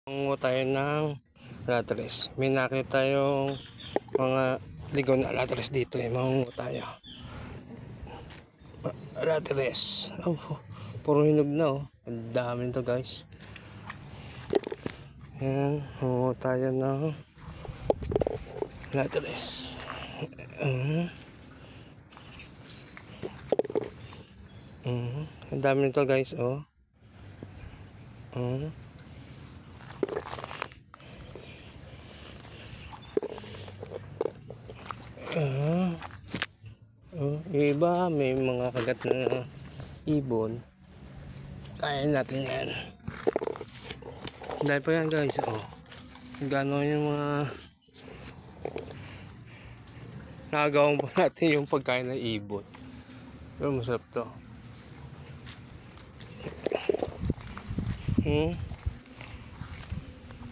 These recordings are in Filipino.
Mangungo tayo ng latres. May nakita yung mga ligaw na latres dito eh. Mangungo tayo. Latres. Oh, puro hinog na oh. Ang dami nito guys. Yan. Mangungo tayo ng latres. Ang dami nito guys oh. Iba may mga kagat na ibon. Kaya natin yan. Dahil pa yan guys oh. Gano'n yung mga nagawang pa natin yung pagkain ng ibon. Pero masarap to.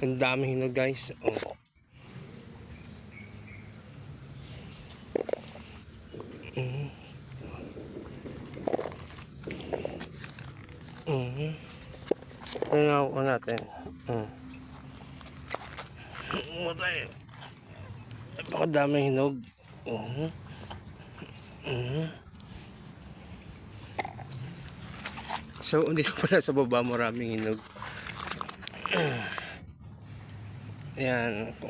Ang dami hinog guys oh. Ano na natin? Matay. Napakadaming hinog. So, dito pala sa baba maraming hinog. Ayan po.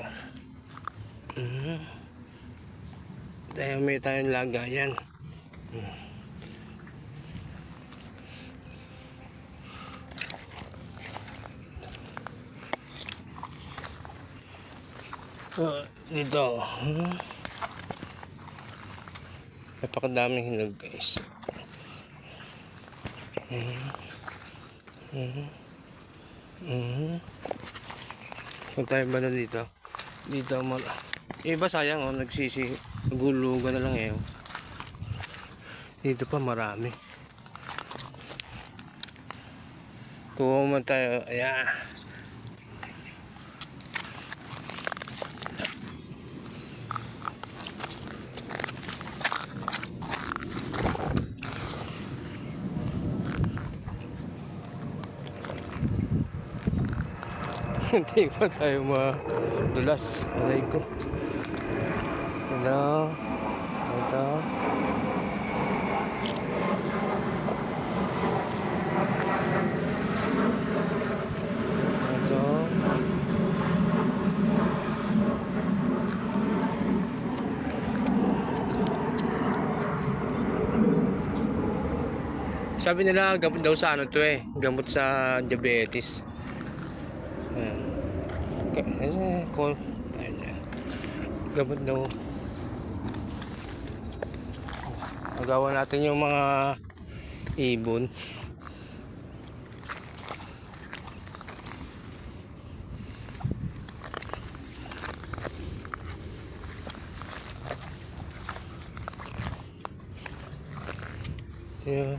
Dahil may tayong lagayan. Dito napakadaming hinog guys. Kung tayo ba na dito iba sayang oh, nagulugan na lang eh. Dito pa marami. Kuha man tayo. Ayan. Hindi pa tayo madulas. Aray ko. Ito. Ito. Ito. Sabi nila gamot daw sa ano to eh. Gamot sa diabetes. Gamot daw. Magawa natin yung mga ibon. Yeah.